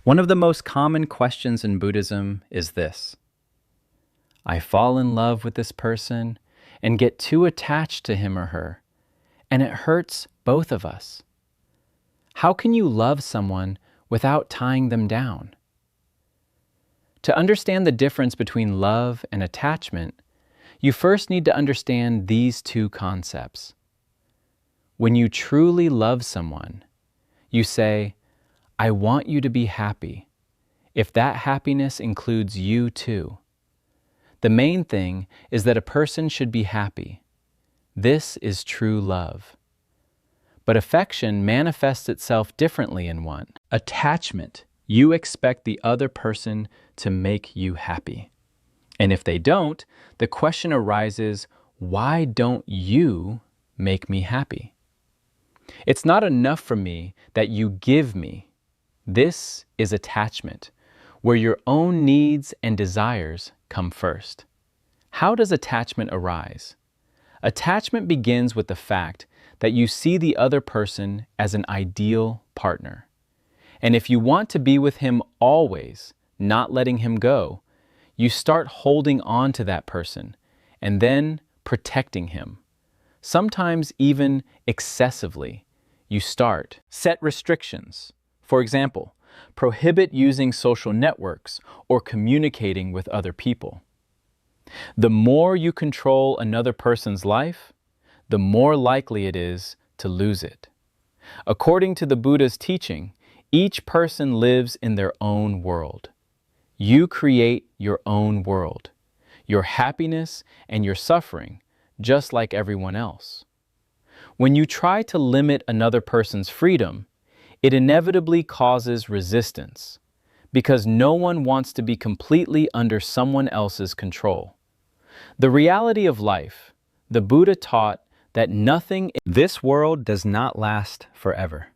One of the most common questions in Buddhism is this: I fall in love with this person and get too attached to him or her, and it hurts both of us. How can you love someone without tying them down? To understand the difference between love and attachment, you first need to understand these two concepts. When you truly love someone, you say, I want you to be happy, if that happiness includes you too. The main thing is that a person should be happy. This is true love. But affection manifests itself differently in one. Attachment, you expect the other person to make you happy. And if they don't, the question arises, why don't you make me happy? It's not enough for me that you give me. This is attachment, where your own needs and desires come first. How does attachment arise? Attachment begins with the fact that you see the other person as an ideal partner. And if you want to be with him always, not letting him go, you start holding on to that person and then protecting him. Sometimes even excessively, you start set restrictions. For example, prohibit using social networks or communicating with other people. The more you control another person's life, the more likely it is to lose it. According to the Buddha's teaching, each person lives in their own world. You create your own world, your happiness and your suffering, just like everyone else. When you try to limit another person's freedom, it inevitably causes resistance, because no one wants to be completely under someone else's control. The reality of life, the Buddha taught that nothing in this world does not last forever.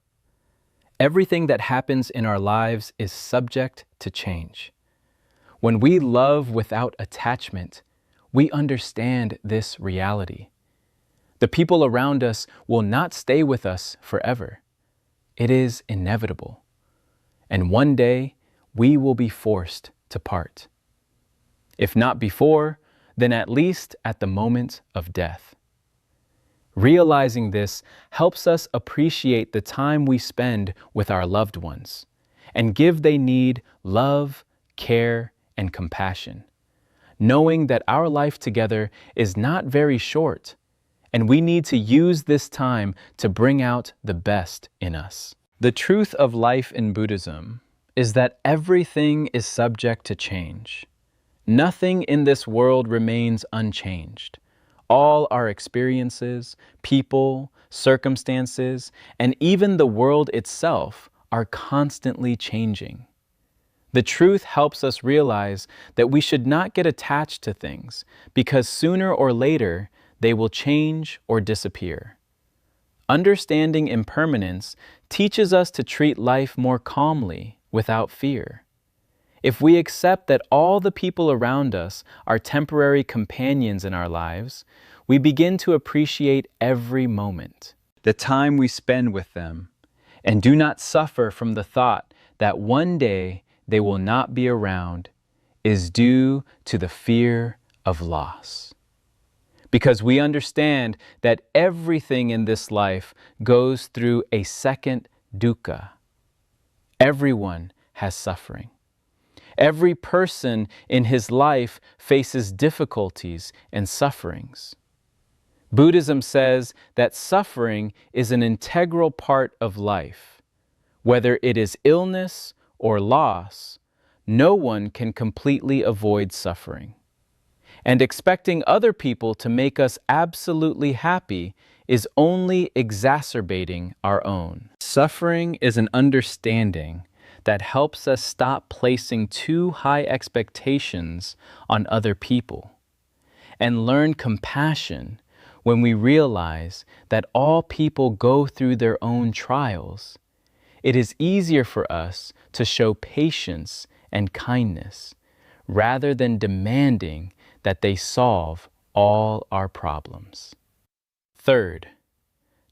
Everything that happens in our lives is subject to change. When we love without attachment, we understand this reality. The people around us will not stay with us forever. It is inevitable. And one day, we will be forced to part. If not before, then at least at the moment of death. Realizing this helps us appreciate the time we spend with our loved ones and give they need love, care, and compassion, knowing that our life together is not very short, and we need to use this time to bring out the best in us. The truth of life in Buddhism is that everything is subject to change. Nothing in this world remains unchanged. All our experiences, people, circumstances, and even the world itself are constantly changing. The truth helps us realize that we should not get attached to things, because sooner or later they will change or disappear. Understanding impermanence teaches us to treat life more calmly, without fear. If we accept that all the people around us are temporary companions in our lives, we begin to appreciate every moment, the time we spend with them, and do not suffer from the thought that one day they will not be around is due to the fear of loss. Because we understand that everything in this life goes through a second dukkha. Everyone has suffering. Every person in his life faces difficulties and sufferings. Buddhism says that suffering is an integral part of life. Whether it is illness or loss, no one can completely avoid suffering. And expecting other people to make us absolutely happy is only exacerbating our own. Suffering is an understanding that helps us stop placing too high expectations on other people and learn compassion when we realize that all people go through their own trials. It is easier for us to show patience and kindness rather than demanding that they solve all our problems. Third,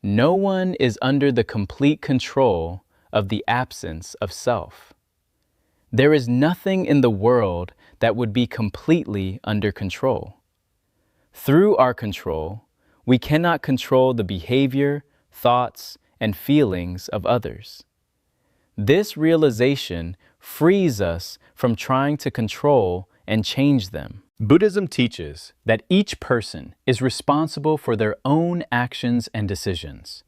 no one is under the complete control of the absence of self. There is nothing in the world that would be completely under control. Through our control, we cannot control the behavior, thoughts, and feelings of others. This realization frees us from trying to control and change them. Buddhism teaches that each person is responsible for their own actions and decisions,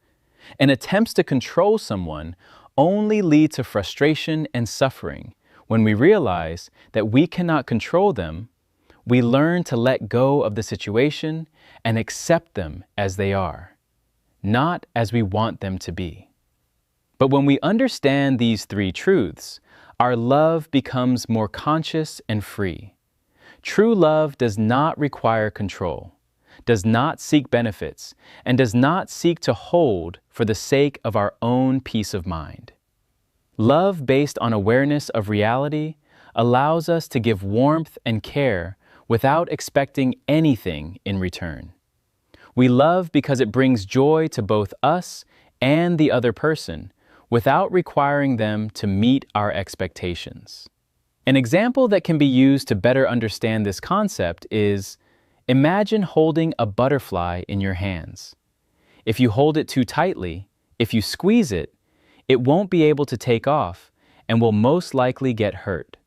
and attempts to control someone only lead to frustration and suffering. When we realize that we cannot control them, we learn to let go of the situation and accept them as they are, not as we want them to be. But when we understand these three truths, our love becomes more conscious and free. True love does not require control, does not seek benefits, and does not seek to hold for the sake of our own peace of mind. Love based on awareness of reality allows us to give warmth and care without expecting anything in return. We love because it brings joy to both us and the other person without requiring them to meet our expectations. An example that can be used to better understand this concept is, imagine holding a butterfly in your hands. If you hold it too tightly, if you squeeze it, it won't be able to take off and will most likely get hurt.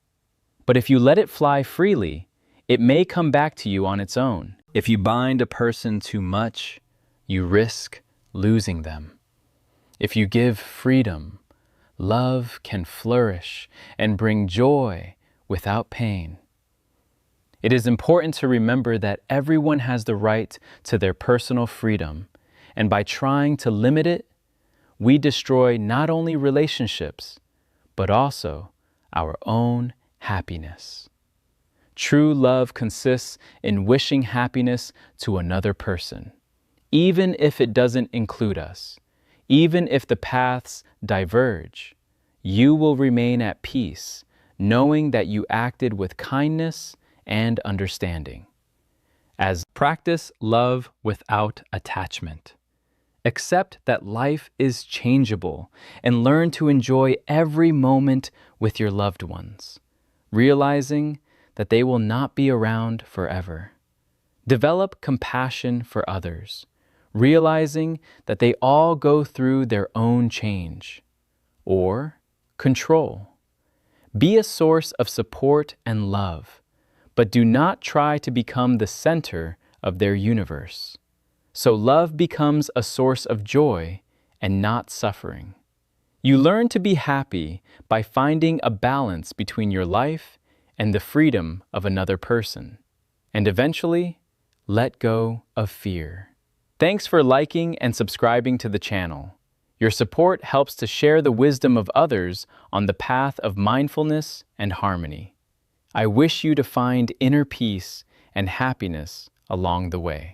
But if you let it fly freely, it may come back to you on its own. If you bind a person too much, you risk losing them. If you give freedom, love can flourish and bring joy without pain. It is important to remember that everyone has the right to their personal freedom, and by trying to limit it, we destroy not only relationships, but also our own happiness. True love consists in wishing happiness to another person, even if it doesn't include us, even if the paths diverge. You will remain at peace, knowing that you acted with kindness and understanding. As practice love without attachment. Accept that life is changeable and learn to enjoy every moment with your loved ones, realizing that they will not be around forever. Develop compassion for others, realizing that they all go through their own change. Or control. Be a source of support and love, but do not try to become the center of their universe. So love becomes a source of joy and not suffering. You learn to be happy by finding a balance between your life and the freedom of another person, and eventually let go of fear. Thanks for liking and subscribing to the channel. Your support helps to share the wisdom of others on the path of mindfulness and harmony. I wish you to find inner peace and happiness along the way.